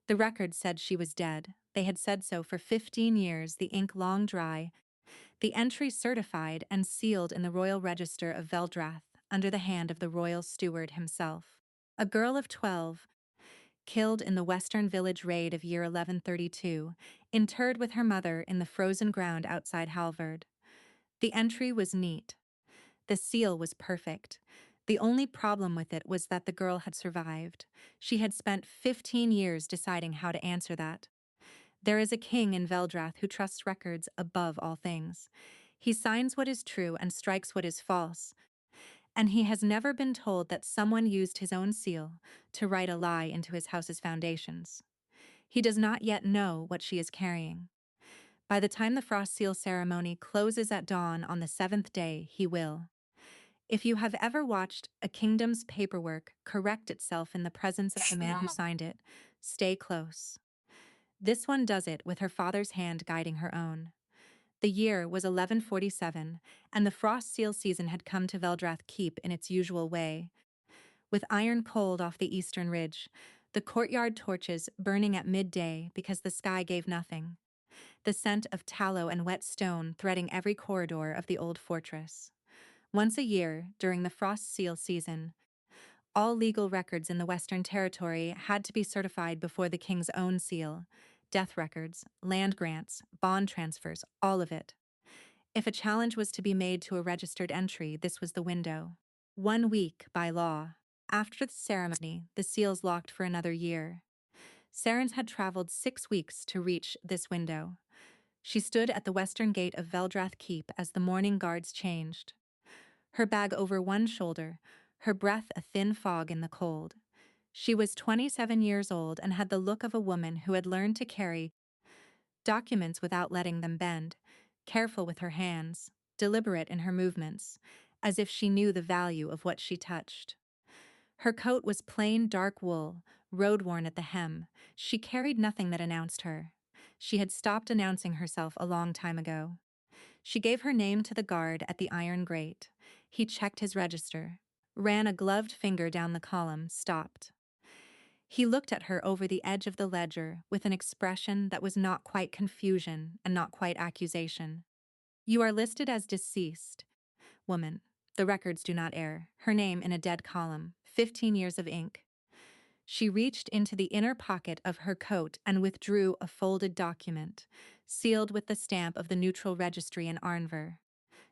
The record said she was dead. They had said so for 15 years, the ink long dry, the entry certified and sealed in the Royal Register of Veldrath under the hand of the royal steward himself. A girl of 12, killed in the Western Village raid of year 1132, interred with her mother in the frozen ground outside Halvard. The entry was neat. The seal was perfect. The only problem with it was that the girl had survived. She had spent 15 years deciding how to answer that. There is a king in Veldrath who trusts records above all things. He signs what is true and strikes what is false, and he has never been told that someone used his own seal to write a lie into his house's foundations. He does not yet know what she is carrying. By the time the frost seal ceremony closes at dawn on the 7th day, he will. If you have ever watched a kingdom's paperwork correct itself in the presence of the man who signed it, stay close. This one does it with her father's hand guiding her own. The year was 1147, and the frost seal season had come to Veldrath Keep in its usual way. With iron cold off the eastern ridge, the courtyard torches burning at midday because the sky gave nothing, the scent of tallow and wet stone threading every corridor of the old fortress. Once a year, during the frost seal season, all legal records in the Western Territory had to be certified before the king's own seal. Death records, land grants, bond transfers, all of it. If a challenge was to be made to a registered entry, this was the window. 1 week, by law. After the ceremony, the seals locked for another year. Sarens had traveled 6 weeks to reach this window. She stood at the western gate of Veldrath Keep as the morning guards changed. Her bag over one shoulder, her breath a thin fog in the cold. She was 27 years old and had the look of a woman who had learned to carry documents without letting them bend, careful with her hands, deliberate in her movements, as if she knew the value of what she touched. Her coat was plain dark wool, road-worn at the hem. She carried nothing that announced her. She had stopped announcing herself a long time ago. She gave her name to the guard at the iron grate. He checked his register, ran a gloved finger down the column, stopped. He looked at her over the edge of the ledger with an expression that was not quite confusion and not quite accusation. You are listed as deceased, woman. The records do not err. Her name in a dead column, 15 years of ink. She reached into the inner pocket of her coat and withdrew a folded document, sealed with the stamp of the neutral registry in Arnver.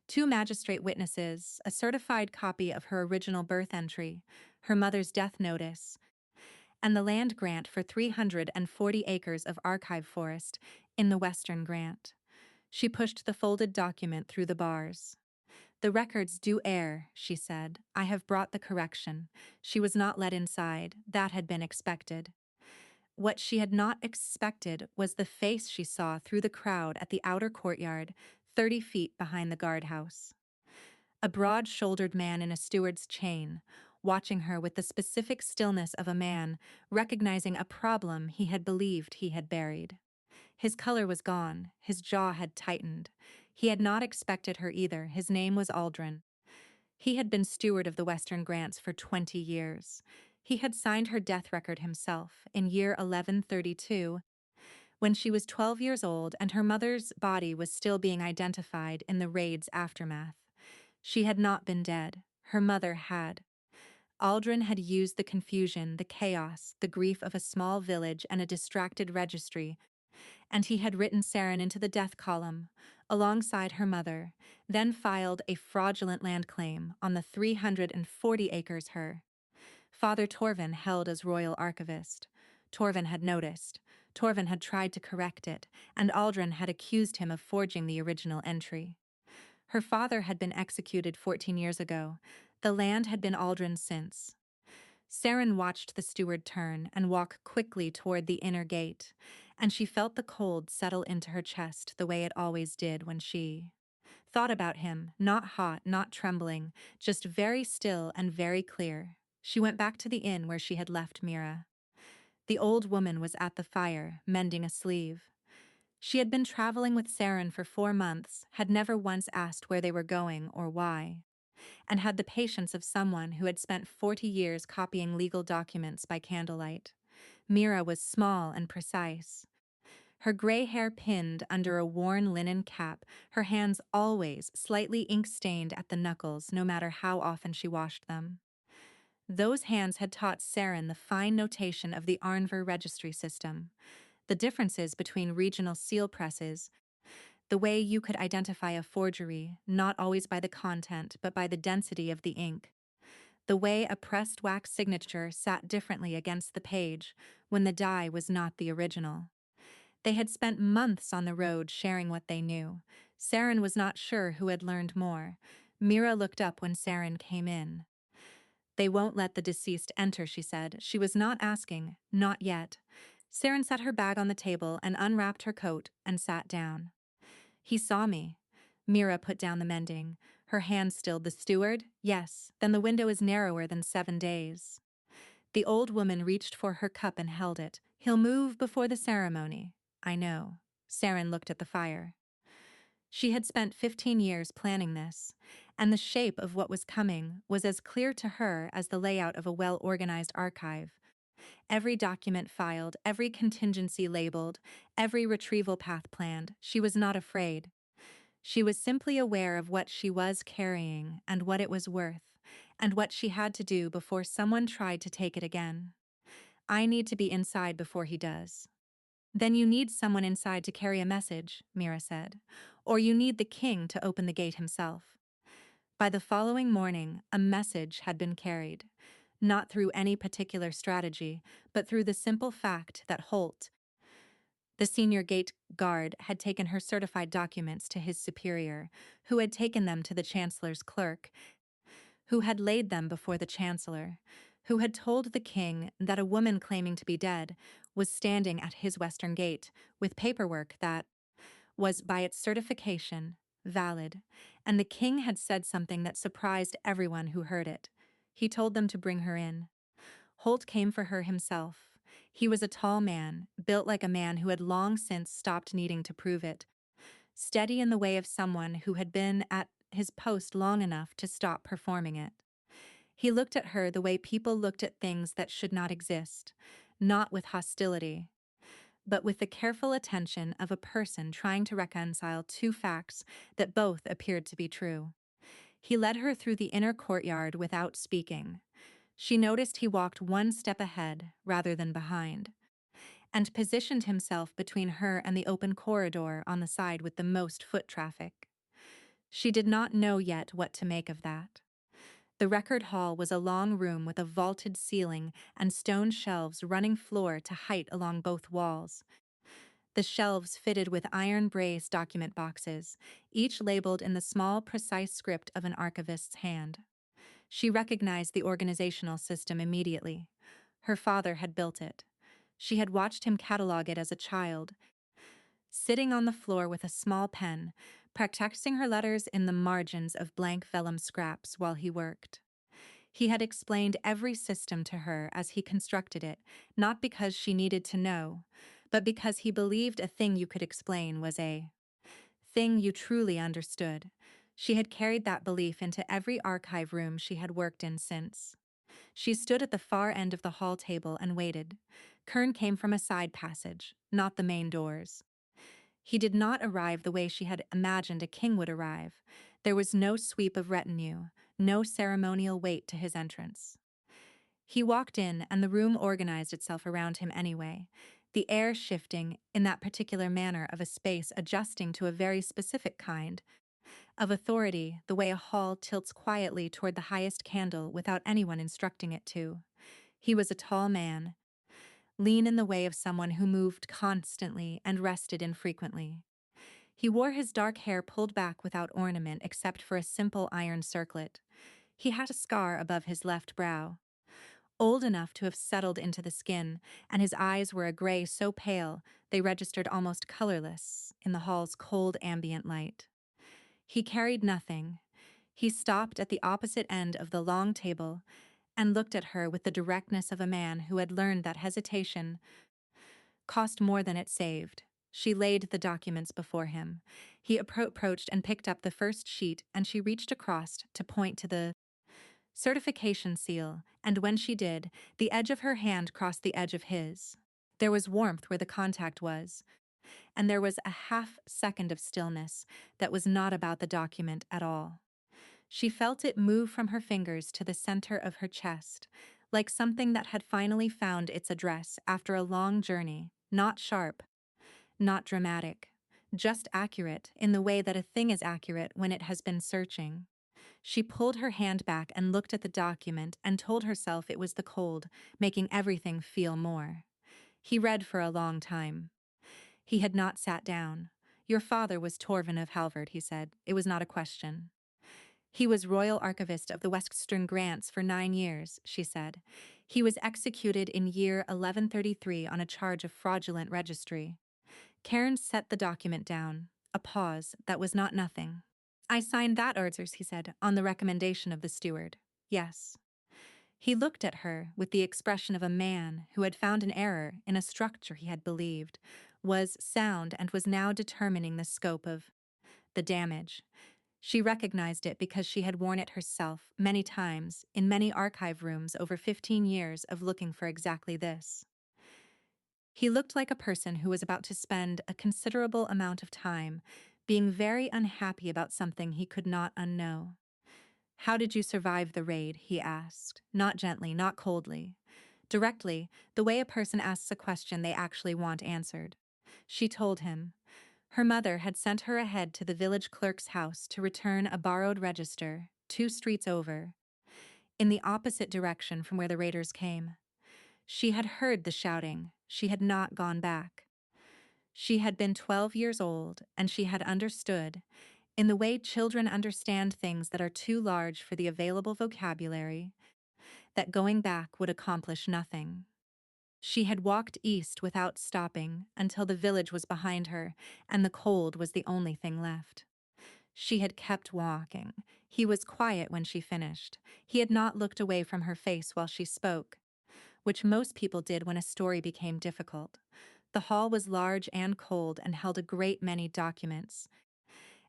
2 magistrate witnesses, a certified copy of her original birth entry, her mother's death notice, and the land grant for 340 acres of archive forest in the Western Grant. She pushed the folded document through the bars. The records do err, she said. I have brought the correction. She was not let inside. That had been expected. What she had not expected was the face she saw through the crowd at the outer courtyard, 30 feet behind the guardhouse. A broad-shouldered man in a steward's chain, watching her with the specific stillness of a man recognizing a problem he had believed he had buried. His color was gone, his jaw had tightened. He had not expected her either. His name was Aldrin. He had been steward of the Western Grants for 20 years. He had signed her death record himself in year 1132, when she was 12 years old and her mother's body was still being identified in the raid's aftermath. She had not been dead. Her mother had. Aldrin had used the confusion, the chaos, the grief of a small village and a distracted registry, and he had written Saren into the death column, alongside her mother, then filed a fraudulent land claim on the 340 acres her father Torvin held as royal archivist. Torvin had noticed. Torvin had tried to correct it, and Aldrin had accused him of forging the original entry. Her father had been executed 14 years ago. The land had been Aldrin's since. Saren watched the steward turn and walk quickly toward the inner gate, and she felt the cold settle into her chest the way it always did when she thought about him, not hot, not trembling, just very still and very clear. She went back to the inn where she had left Mira. The old woman was at the fire, mending a sleeve. She had been traveling with Saren for 4 months, had never once asked where they were going or why, and had the patience of someone who had spent 40 years copying legal documents by candlelight. Mira was small and precise. Her gray hair pinned under a worn linen cap, her hands always slightly ink-stained at the knuckles no matter how often she washed them. Those hands had taught Saren the fine notation of the Arnver registry system, the differences between regional seal presses, the way you could identify a forgery, not always by the content but by the density of the ink, the way a pressed wax signature sat differently against the page when the die was not the original. They had spent months on the road sharing what they knew. Saren was not sure who had learned more. Mira looked up when Saren came in. "They won't let the deceased enter," she said. She was not asking, not yet. Saren set her bag on the table and unwrapped her coat and sat down. "He saw me." Mira put down the mending. Her hand stilled. "The steward?" "Yes. Then the window is narrower than 7 days." The old woman reached for her cup and held it. "He'll move before the ceremony." "I know." Saren looked at the fire. She had spent 15 years planning this, and the shape of what was coming was as clear to her as the layout of a well-organized archive. Every document filed, every contingency labeled, every retrieval path planned. She was not afraid. She was simply aware of what she was carrying and what it was worth, and what she had to do before someone tried to take it again. "I need to be inside before he does." "Then you need someone inside to carry a message," Mira said. "Or you need the king to open the gate himself." By the following morning, a message had been carried, not through any particular strategy, but through the simple fact that Holt, the senior gate guard, had taken her certified documents to his superior, who had taken them to the chancellor's clerk, who had laid them before the chancellor, who had told the king that a woman claiming to be dead was standing at his western gate with paperwork that was, by its certification, valid, and the king had said something that surprised everyone who heard it. He told them to bring her in. Holt came for her himself. He was a tall man, built like a man who had long since stopped needing to prove it, steady in the way of someone who had been at his post long enough to stop performing it. He looked at her the way people looked at things that should not exist, not with hostility, but with the careful attention of a person trying to reconcile two facts that both appeared to be true. He led her through the inner courtyard without speaking. She noticed he walked one step ahead rather than behind, and positioned himself between her and the open corridor on the side with the most foot traffic. She did not know yet what to make of that. The record hall was a long room with a vaulted ceiling and stone shelves running floor to height along both walls. The shelves fitted with iron brace document boxes, each labeled in the small, precise script of an archivist's hand. She recognized the organizational system immediately. Her father had built it. She had watched him catalog it as a child, sitting on the floor with a small pen, practicing her letters in the margins of blank vellum scraps while he worked. He had explained every system to her as he constructed it, not because she needed to know, but because he believed a thing you could explain was a thing you truly understood. She had carried that belief into every archive room she had worked in since. She stood at the far end of the hall table and waited. Kern came from a side passage, not the main doors. He did not arrive the way she had imagined a king would arrive. There was no sweep of retinue, no ceremonial wait to his entrance. He walked in, and the room organized itself around him anyway, the air shifting in that particular manner of a space adjusting to a very specific kind of authority, the way a hall tilts quietly toward the highest candle without anyone instructing it to. He was a tall man, lean in the way of someone who moved constantly and rested infrequently. He wore his dark hair pulled back without ornament except for a simple iron circlet. He had a scar above his left brow, old enough to have settled into the skin, and his eyes were a gray so pale they registered almost colorless in the hall's cold ambient light. He carried nothing. He stopped at the opposite end of the long table and looked at her with the directness of a man who had learned that hesitation cost more than it saved. She laid the documents before him. He approached and picked up the first sheet, and she reached across to point to the certification seal, and when she did, the edge of her hand crossed the edge of his. There was warmth where the contact was, and there was a half second of stillness that was not about the document at all. She felt it move from her fingers to the center of her chest, like something that had finally found its address after a long journey, not sharp, not dramatic, just accurate in the way that a thing is accurate when it has been searching. She pulled her hand back and looked at the document and told herself it was the cold, making everything feel more. He read for a long time. He had not sat down. Your father was Torvin of Halvard, he said. It was not a question. He was Royal Archivist of the Western Grants for 9 years, she said. He was executed in year 1133 on a charge of fraudulent registry. Cairn set the document down. A pause that was not nothing. I signed that orders, he said, on the recommendation of the steward. Yes. He looked at her with the expression of a man who had found an error in a structure he had believed was sound and was now determining the scope of the damage. She recognized it because she had worn it herself many times in many archive rooms over 15 years of looking for exactly this. He looked like a person who was about to spend a considerable amount of time being very unhappy about something he could not unknow. How did you survive the raid? He asked, not gently, not coldly. Directly, the way a person asks a question they actually want answered. She told him. Her mother had sent her ahead to the village clerk's house to return a borrowed register, 2 streets over, in the opposite direction from where the raiders came. She had heard the shouting. She had not gone back. She had been 12 years old, and she had understood, in the way children understand things that are too large for the available vocabulary, that going back would accomplish nothing. She had walked east without stopping until the village was behind her and the cold was the only thing left. She had kept walking. He was quiet when she finished. He had not looked away from her face while she spoke, which most people did when a story became difficult. The hall was large and cold and held a great many documents,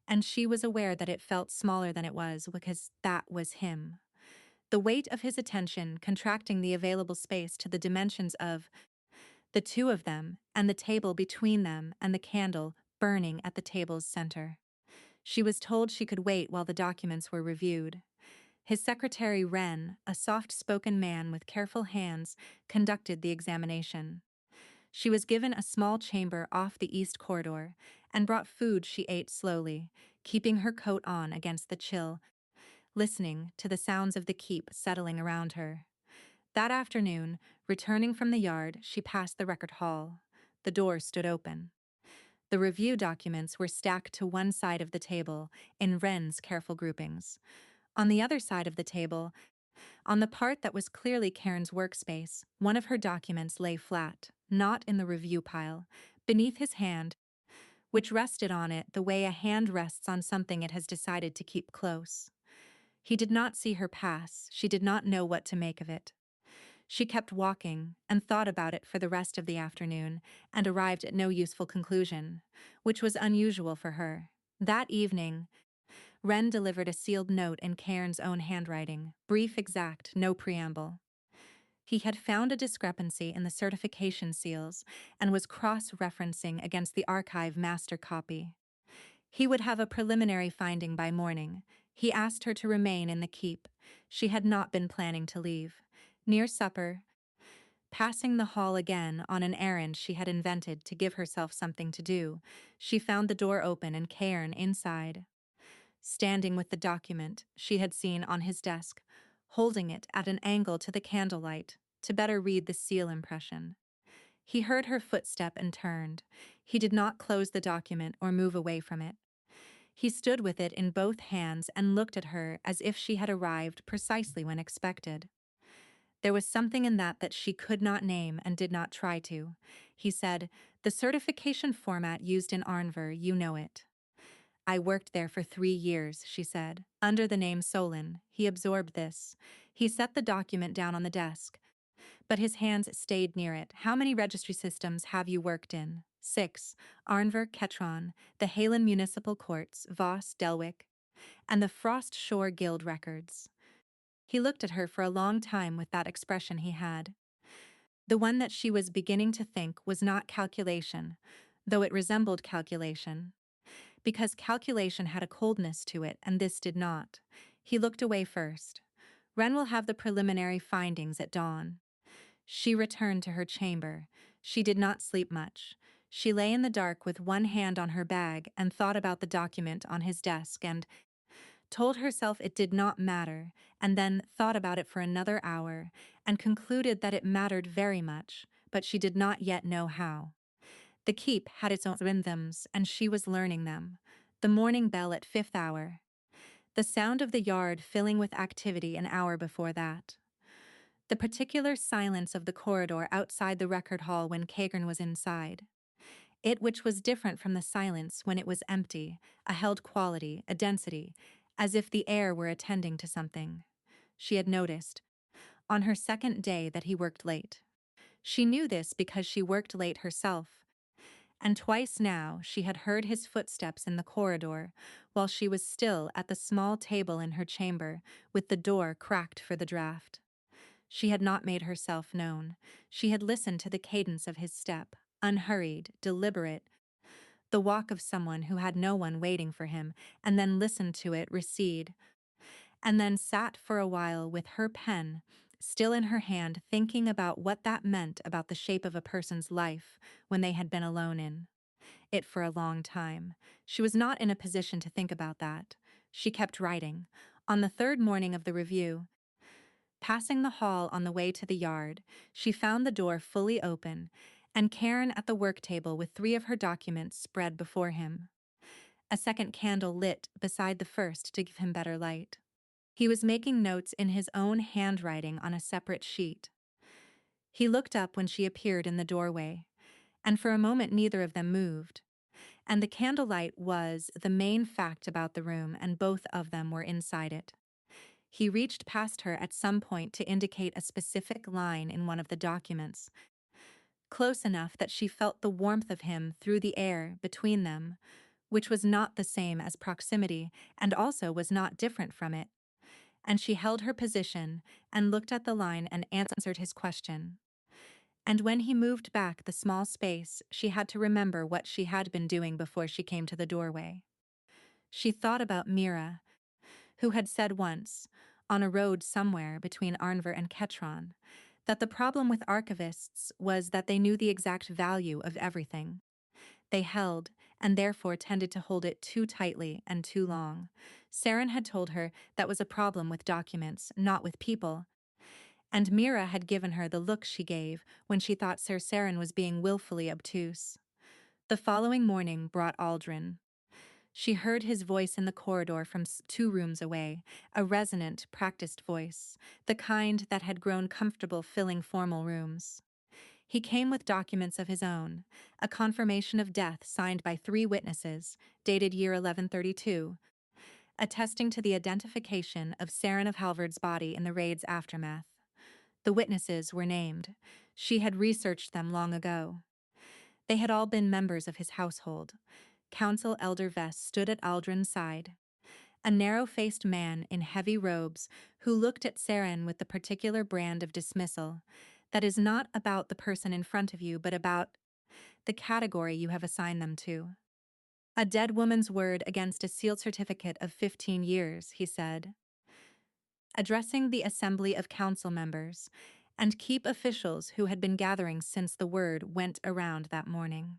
and she was aware that it felt smaller than it was because that was him. The weight of his attention contracting the available space to the dimensions of the two of them and the table between them and the candle burning at the table's center. She was told she could wait while the documents were reviewed. His secretary Wren, a soft-spoken man with careful hands, conducted the examination. She was given a small chamber off the east corridor and brought food she ate slowly, keeping her coat on against the chill, listening to the sounds of the keep settling around her. That afternoon, returning from the yard, she passed the record hall. The door stood open. The review documents were stacked to one side of the table in Wren's careful groupings. On the other side of the table, on the part that was clearly Cairn's workspace, one of her documents lay flat, not in the review pile, beneath his hand, which rested on it the way a hand rests on something it has decided to keep close. He did not see her pass. She did not know what to make of it. She kept walking and thought about it for the rest of the afternoon and arrived at no useful conclusion, which was unusual for her. That evening, Wren delivered a sealed note in Cairn's own handwriting, brief, exact, no preamble. He had found a discrepancy in the certification seals and was cross-referencing against the archive master copy. He would have a preliminary finding by morning. He asked her to remain in the keep. She had not been planning to leave. Near supper, passing the hall again on an errand she had invented to give herself something to do, she found the door open and Cairn inside. Standing with the document she had seen on his desk, holding it at an angle to the candlelight to better read the seal impression. He heard her footstep and turned. He did not close the document or move away from it. He stood with it in both hands and looked at her as if she had arrived precisely when expected. There was something in that she could not name and did not try to. He said, "The certification format used in Arnver, you know it." "I worked there for 3 years," she said. Under the name Solon, he absorbed this. He set the document down on the desk, but his hands stayed near it. "How many registry systems have you worked in?" 6. Arnver, Ketron, the Halen Municipal Courts, Voss, Delwick, and the Frost Shore Guild records. He looked at her for a long time with that expression he had. The one that she was beginning to think was not calculation, though it resembled calculation, because calculation had a coldness to it and this did not. He looked away first. Wren will have the preliminary findings at dawn. She returned to her chamber. She did not sleep much. She lay in the dark with one hand on her bag and thought about the document on his desk and told herself it did not matter, and then thought about it for another hour and concluded that it mattered very much, but she did not yet know how. The keep had its own rhythms, and she was learning them. The morning bell at fifth hour. The sound of the yard filling with activity an hour before that. The particular silence of the corridor outside the record hall when Kagan was inside. It which was different from the silence when it was empty, a held quality, a density, as if the air were attending to something. She had noticed, on her second day, that he worked late. She knew this because she worked late herself, and twice now she had heard his footsteps in the corridor while she was still at the small table in her chamber with the door cracked for the draft. She had not made herself known. She had listened to the cadence of his step, unhurried, deliberate, the walk of someone who had no one waiting for him, and then listened to it recede, and then sat for a while with her pen still in her hand, thinking about what that meant about the shape of a person's life when they had been alone in it for a long time. She was not in a position to think about that. She kept writing. On the third morning of the review, passing the hall on the way to the yard, she found the door fully open and Karen at the work table with 3 of her documents spread before him. A second candle lit beside the first to give him better light. He was making notes in his own handwriting on a separate sheet. He looked up when she appeared in the doorway, and for a moment neither of them moved. And the candlelight was the main fact about the room, and both of them were inside it. He reached past her at some point to indicate a specific line in one of the documents, close enough that she felt the warmth of him through the air between them, which was not the same as proximity and also was not different from it. And she held her position and looked at the line and answered his question. And when he moved back the small space, she had to remember what she had been doing before she came to the doorway. She thought about Mira, who had said once, on a road somewhere between Arnver and Ketron, that the problem with archivists was that they knew the exact value of everything. They held, and therefore tended to hold it too tightly and too long. Saren had told her that was a problem with documents, not with people, and Mira had given her the look she gave when she thought Sir Saren was being willfully obtuse. The following morning brought Aldrin. She heard his voice in the corridor from 2 rooms away, a resonant, practiced voice, the kind that had grown comfortable filling formal rooms. He came with documents of his own, a confirmation of death signed by 3 witnesses, dated year 1132, attesting to the identification of Saren of Halvard's body in the raid's aftermath. The witnesses were named. She had researched them long ago. They had all been members of his household. Council Elder Vest stood at Aldrin's side, a narrow-faced man in heavy robes who looked at Saren with the particular brand of dismissal that is not about the person in front of you but about the category you have assigned them to. A dead woman's word against a sealed certificate of 15 years, he said, addressing the assembly of council members and keep officials who had been gathering since the word went around that morning.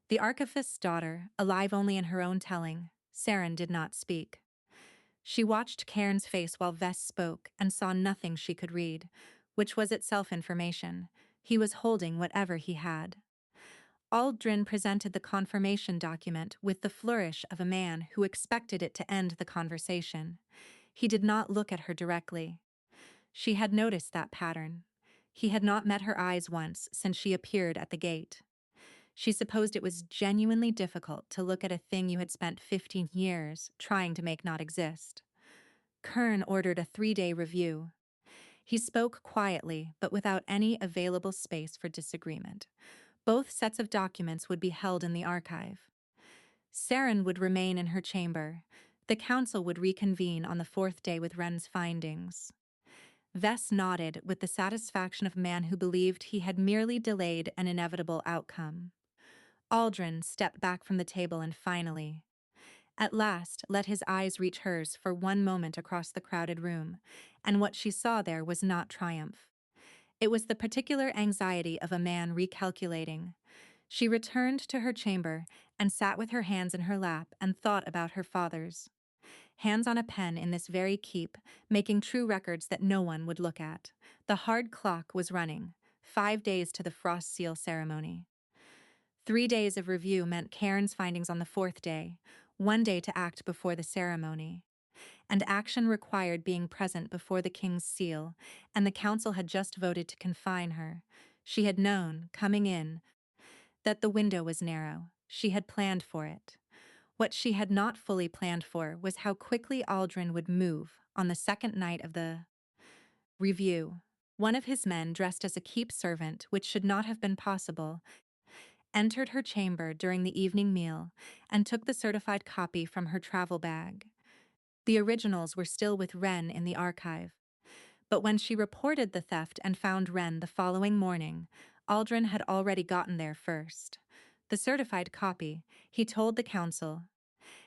The archivist's daughter, alive only in her own telling, Saren did not speak. She watched Cairn's face while Vess spoke and saw nothing she could read, which was itself information. He was holding whatever he had. Aldrin presented the confirmation document with the flourish of a man who expected it to end the conversation. He did not look at her directly. She had noticed that pattern. He had not met her eyes once since she appeared at the gate. She supposed it was genuinely difficult to look at a thing you had spent 15 years trying to make not exist. Kern ordered a 3-day review. He spoke quietly, but without any available space for disagreement. Both sets of documents would be held in the archive. Saren would remain in her chamber. The council would reconvene on the 4th day with Wren's findings. Vess nodded with the satisfaction of a man who believed he had merely delayed an inevitable outcome. Aldrin stepped back from the table and finally, at last, let his eyes reach hers for one moment across the crowded room, and what she saw there was not triumph. It was the particular anxiety of a man recalculating. She returned to her chamber and sat with her hands in her lap and thought about her father's. Hands on a pen in this very keep, making true records that no one would look at. The hard clock was running. 5 days to the frost seal ceremony. 3 days of review meant Cairn's findings on the fourth day, 1 day to act before the ceremony. And action required being present before the king's seal, and the council had just voted to confine her. She had known, coming in, that the window was narrow. She had planned for it. What she had not fully planned for was how quickly Aldrin would move on the second night of the review. One of his men, dressed as a keep servant, which should not have been possible, entered her chamber during the evening meal and took the certified copy from her travel bag. The originals were still with Wren in the archive. But when she reported the theft and found Wren the following morning, Aldrin had already gotten there first. The certified copy, he told the council,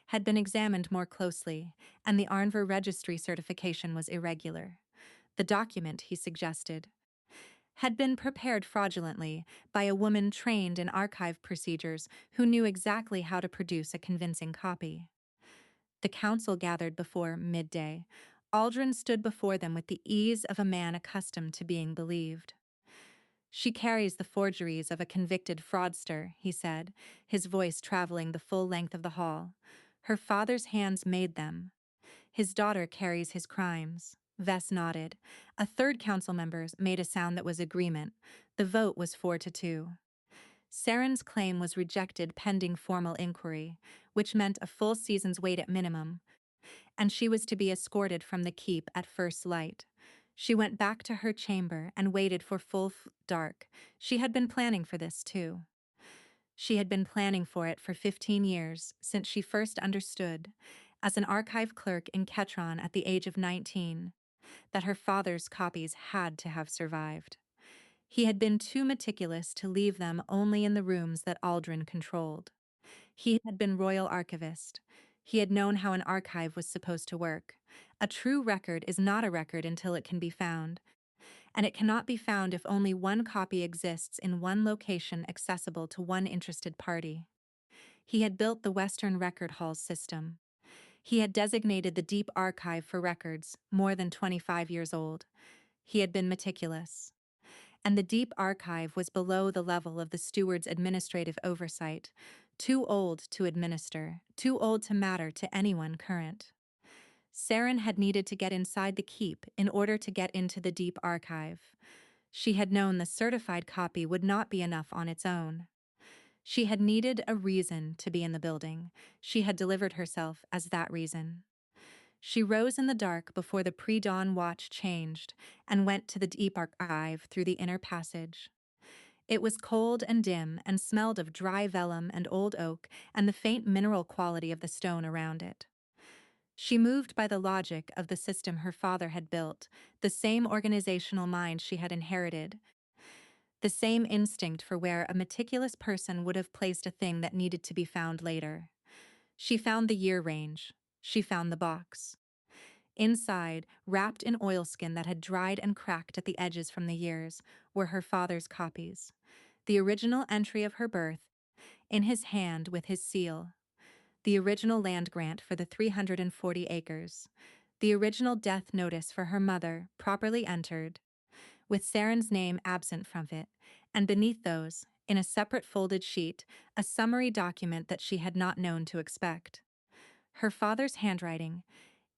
had been examined more closely, and the Arnver registry certification was irregular. The document, he suggested, had been prepared fraudulently by a woman trained in archive procedures who knew exactly how to produce a convincing copy. The council gathered before midday. Aldrin stood before them with the ease of a man accustomed to being believed. She carries the forgeries of a convicted fraudster, he said, his voice traveling the full length of the hall. Her father's hands made them. His daughter carries his crimes. Vess nodded. A third council member made a sound that was agreement. The vote was 4-2. Saren's claim was rejected pending formal inquiry, which meant a full season's wait at minimum, and she was to be escorted from the keep at first light. She went back to her chamber and waited for full dark. She had been planning for this, too. She had been planning for it for 15 years, since she first understood, as an archive clerk in Ketron at the age of 19, that her father's copies had to have survived. He had been too meticulous to leave them only in the rooms that Aldrin controlled. He had been royal archivist. He had known how an archive was supposed to work. A true record is not a record until it can be found, and it cannot be found if only one copy exists in one location accessible to one interested party. He had built the Western Record Hall system. He had designated the Deep Archive for records, more than 25 years old. He had been meticulous. And the Deep Archive was below the level of the steward's administrative oversight, too old to administer, too old to matter to anyone current. Saren had needed to get inside the keep in order to get into the Deep Archive. She had known the certified copy would not be enough on its own. She had needed a reason to be in the building. She had delivered herself as that reason. She rose in the dark before the pre-dawn watch changed and went to the Deep Archive through the inner passage. It was cold and dim and smelled of dry vellum and old oak and the faint mineral quality of the stone around it. She moved by the logic of the system her father had built, the same organizational mind she had inherited, the same instinct for where a meticulous person would have placed a thing that needed to be found later. She found the year range. She found the box. Inside, wrapped in oilskin that had dried and cracked at the edges from the years, were her father's copies. The original entry of her birth, in his hand with his seal. The original land grant for the 340 acres. The original death notice for her mother, properly entered, with Saren's name absent from it, and beneath those, in a separate folded sheet, a summary document that she had not known to expect. Her father's handwriting,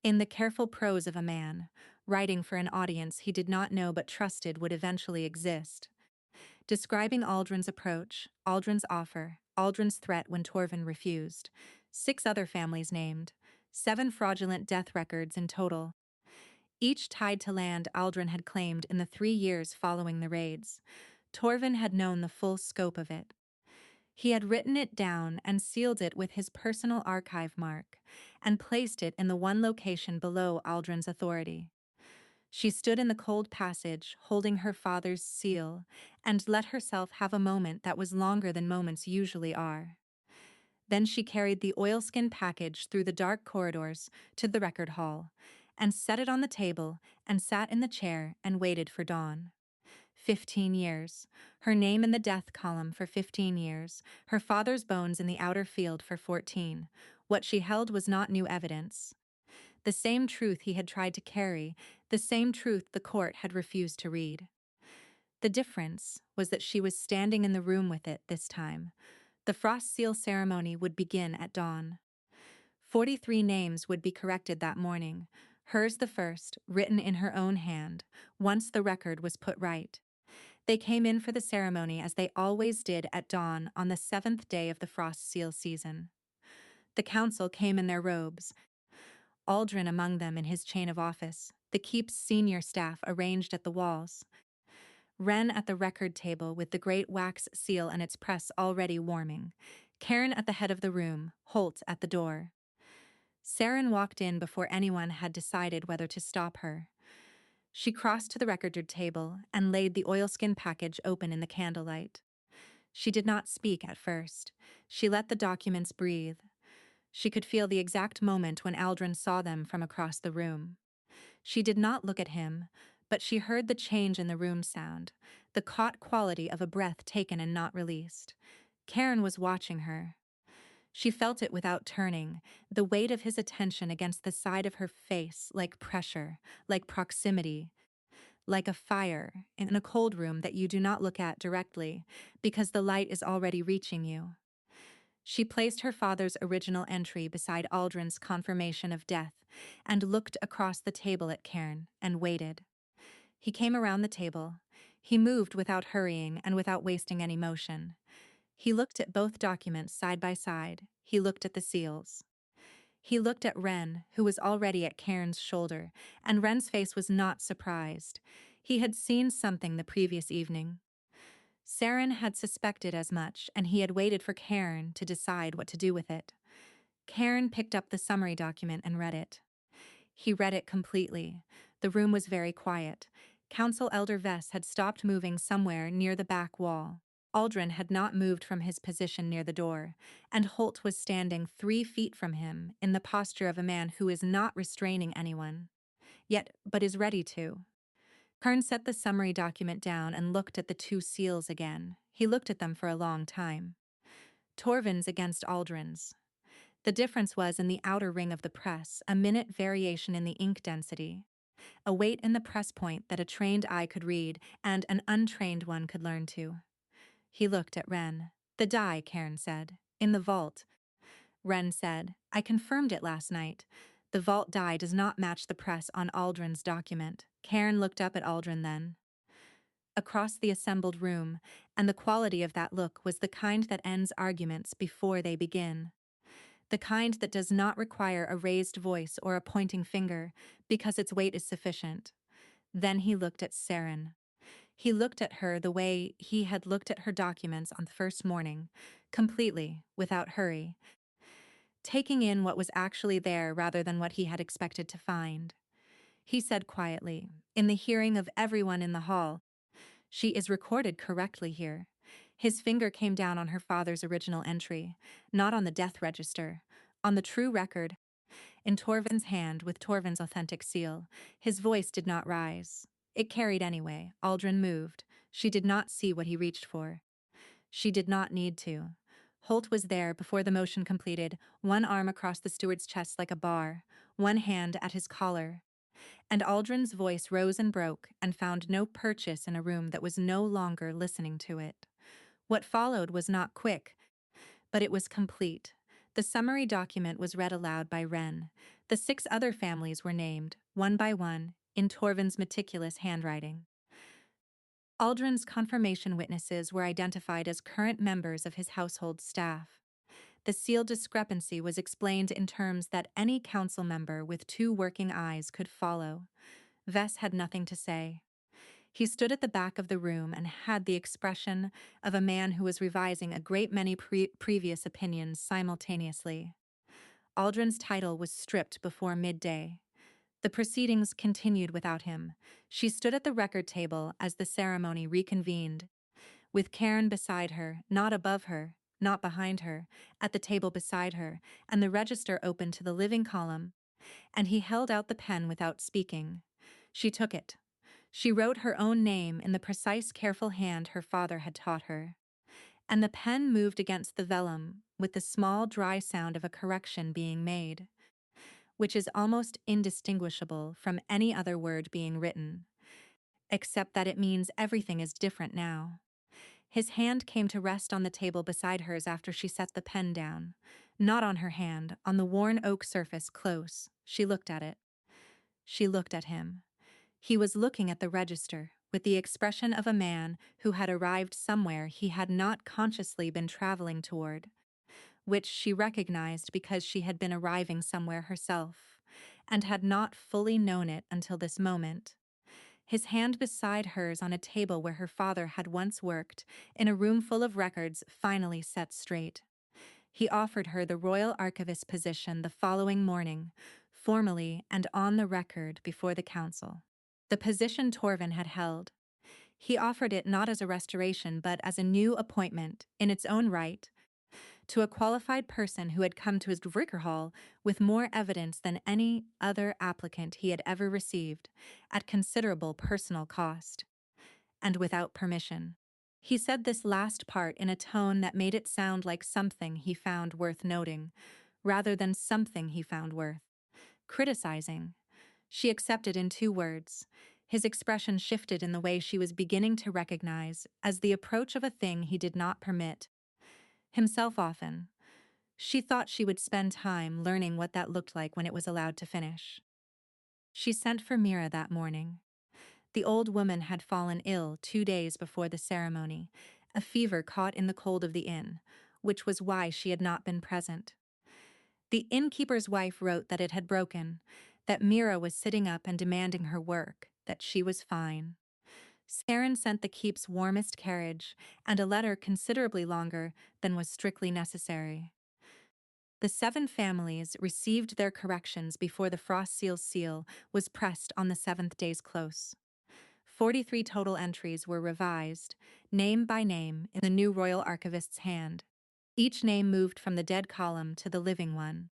in the careful prose of a man, writing for an audience he did not know but trusted would eventually exist. Describing Aldrin's approach, Aldrin's offer, Aldrin's threat when Torvin refused. 6 other families named. 7 fraudulent death records in total, each tied to land Aldrin had claimed in the 3 years following the raids. Torvin had known the full scope of it. He had written it down and sealed it with his personal archive mark, and placed it in the one location below Aldrin's authority. She stood in the cold passage, holding her father's seal, and let herself have a moment that was longer than moments usually are. Then she carried the oilskin package through the dark corridors to the record hall, and set it on the table, and sat in the chair and waited for dawn. 15 years. Her name in the death column for 15 years, her father's bones in the outer field for 14. What she held was not new evidence. The same truth he had tried to carry, the same truth the court had refused to read. The difference was that she was standing in the room with it this time. The frost seal ceremony would begin at dawn. 43 names would be corrected that morning, hers the first, written in her own hand, once the record was put right. They came in for the ceremony as they always did at dawn on the 7th day of the frost seal season. The council came in their robes, Aldrin among them in his chain of office, the keep's senior staff arranged at the walls, Wren at the record table with the great wax seal and its press already warming, Cairn at the head of the room, Holt at the door. Saren walked in before anyone had decided whether to stop her. She crossed to the record table and laid the oilskin package open in the candlelight. She did not speak at first. She let the documents breathe. She could feel the exact moment when Aldrin saw them from across the room. She did not look at him, but she heard the change in the room sound, the caught quality of a breath taken and not released. Cairn was watching her. She felt it without turning, the weight of his attention against the side of her face, like pressure, like proximity, like a fire in a cold room that you do not look at directly because the light is already reaching you. She placed her father's original entry beside Aldrin's confirmation of death and looked across the table at Cairn and waited. He came around the table. He moved without hurrying and without wasting any motion. He looked at both documents side by side. He looked at the seals. He looked at Wren, who was already at Cairn's shoulder, and Wren's face was not surprised. He had seen something the previous evening. Saren had suspected as much, and he had waited for Cairn to decide what to do with it. Cairn picked up the summary document and read it. He read it completely. The room was very quiet. Council Elder Vess had stopped moving somewhere near the back wall. Aldrin had not moved from his position near the door, and Holt was standing 3 feet from him in the posture of a man who is not restraining anyone, yet but is ready to. Cairn set the summary document down and looked at the 2 seals again. He looked at them for a long time. Torvin's against Aldrin's. The difference was in the outer ring of the press, a minute variation in the ink density, a weight in the press point that a trained eye could read and an untrained one could learn to. He looked at Wren. The die, Cairn said. In the vault. Wren said, I confirmed it last night. The vault die does not match the press on Aldrin's document. Cairn looked up at Aldrin then. Across the assembled room, and the quality of that look was the kind that ends arguments before they begin. The kind that does not require a raised voice or a pointing finger, because its weight is sufficient. Then he looked at Saren. He looked at her the way he had looked at her documents on the first morning, completely, without hurry, taking in what was actually there rather than what he had expected to find. He said quietly, in the hearing of everyone in the hall, she is recorded correctly here. His finger came down on her father's original entry, not on the death register, on the true record, in Torvin's hand with Torvin's authentic seal. His voice did not rise. It carried anyway. Aldrin moved. She did not see what he reached for. She did not need to. Holt was there before the motion completed, one arm across the steward's chest like a bar, one hand at his collar. And Aldrin's voice rose and broke and found no purchase in a room that was no longer listening to it. What followed was not quick, but it was complete. The summary document was read aloud by Wren. The 6 other families were named, one by one, in Torvin's meticulous handwriting. Aldrin's confirmation witnesses were identified as current members of his household staff. The seal discrepancy was explained in terms that any council member with 2 working eyes could follow. Vess had nothing to say. He stood at the back of the room and had the expression of a man who was revising a great many previous opinions simultaneously. Aldrin's title was stripped before midday. The proceedings continued without him. She stood at the record table as the ceremony reconvened, with Karen beside her, not above her, not behind her, at the table beside her, and the register open to the living column, and he held out the pen without speaking. She took it. She wrote her own name in the precise, careful hand her father had taught her. And the pen moved against the vellum with the small, dry sound of a correction being made, which is almost indistinguishable from any other word being written, except that it means everything is different now. His hand came to rest on the table beside hers after she set the pen down. Not on her hand, on the worn oak surface close. She looked at it. She looked at him. He was looking at the register with the expression of a man who had arrived somewhere he had not consciously been traveling toward, which she recognized because she had been arriving somewhere herself, and had not fully known it until this moment. His hand beside hers on a table where her father had once worked, in a room full of records finally set straight. He offered her the Royal Archivist position the following morning, formally and on the record before the council. The position Torvin had held. He offered it not as a restoration but as a new appointment, in its own right, to a qualified person who had come to his Hall with more evidence than any other applicant he had ever received, at considerable personal cost, and without permission. He said this last part in a tone that made it sound like something he found worth noting, rather than something he found worth criticizing. She accepted in 2 words. His expression shifted in the way she was beginning to recognize as the approach of a thing he did not permit himself often. She thought she would spend time learning what that looked like when it was allowed to finish. She sent for Mira that morning. The old woman had fallen ill 2 days before the ceremony, a fever caught in the cold of the inn, which was why she had not been present. The innkeeper's wife wrote that it had broken, that Mira was sitting up and demanding her work, that she was fine. Saren sent the keep's warmest carriage and a letter considerably longer than was strictly necessary. The 7 families received their corrections before the Frost Seal's seal was pressed on the 7th day's close. 43 total entries were revised, name by name, in the new Royal Archivist's hand. Each name moved from the dead column to the living one.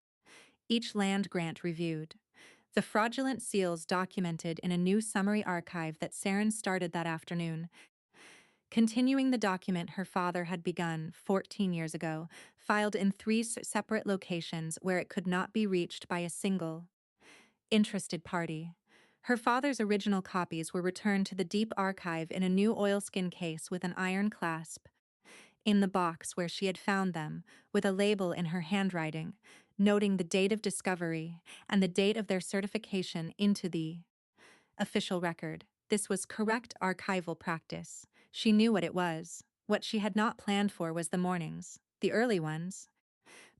Each land grant reviewed. The fraudulent seals documented in a new summary archive that Saren started that afternoon, continuing the document her father had begun 14 years ago, filed in 3 separate locations where it could not be reached by a single interested party. Her father's original copies were returned to the deep archive in a new oilskin case with an iron clasp, in the box where she had found them, with a label in her handwriting, noting the date of discovery and the date of their certification into the official record. This was correct archival practice. She knew what it was. What she had not planned for was the mornings, the early ones,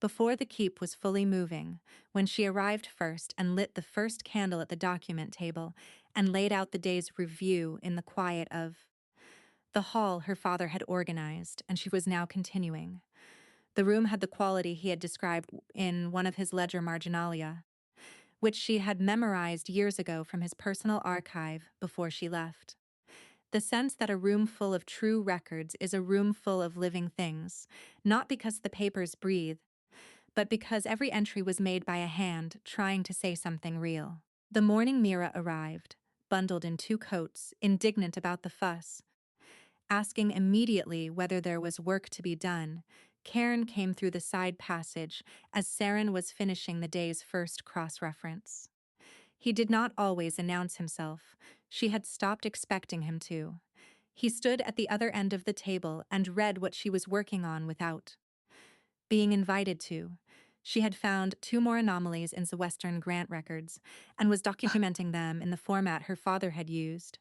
before the keep was fully moving, when she arrived first and lit the first candle at the document table and laid out the day's review in the quiet of the hall her father had organized, and she was now continuing. The room had the quality he had described in one of his ledger marginalia, which she had memorized years ago from his personal archive before she left. The sense that a room full of true records is a room full of living things, not because the papers breathe, but because every entry was made by a hand trying to say something real. The morning Mira arrived, bundled in 2 coats, indignant about the fuss. Asking immediately whether there was work to be done, Karen came through the side passage as Saren was finishing the day's first cross-reference. He did not always announce himself. She had stopped expecting him to. He stood at the other end of the table and read what she was working on without being invited to. She had found 2 more anomalies in the Western grant records and was documenting them in the format her father had used,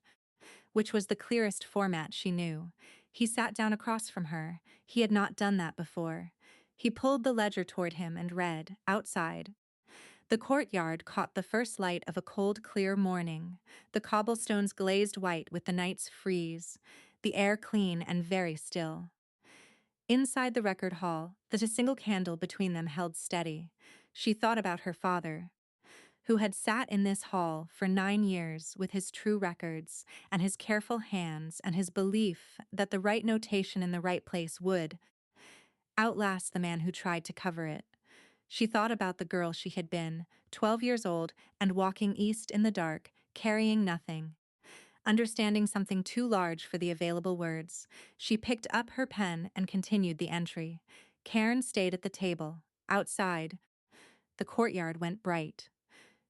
which was the clearest format she knew. He sat down across from her. He had not done that before. He pulled the ledger toward him and read, outside. The courtyard caught the first light of a cold, clear morning, the cobblestones glazed white with the night's freeze, the air clean and very still. Inside the record hall, that a single candle between them held steady, she thought about her father, who had sat in this hall for 9 years with his true records and his careful hands and his belief that the right notation in the right place would outlast the man who tried to cover it. She thought about the girl she had been, 12 years old and walking east in the dark, carrying nothing. Understanding something too large for the available words, she picked up her pen and continued the entry. Cairn stayed at the table. Outside, the courtyard went bright.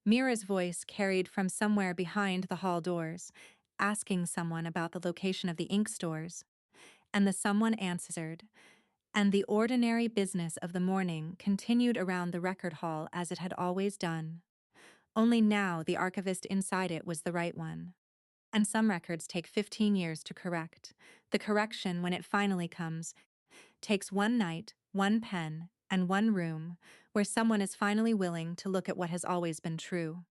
Mira's voice carried from somewhere behind the hall doors, asking someone about the location of the ink stores. And the someone answered, and the ordinary business of the morning continued around the record hall as it had always done. Only now the archivist inside it was the right one. And some records take 15 years to correct. The correction, when it finally comes, takes one night, one pen, and one room where someone is finally willing to look at what has always been true.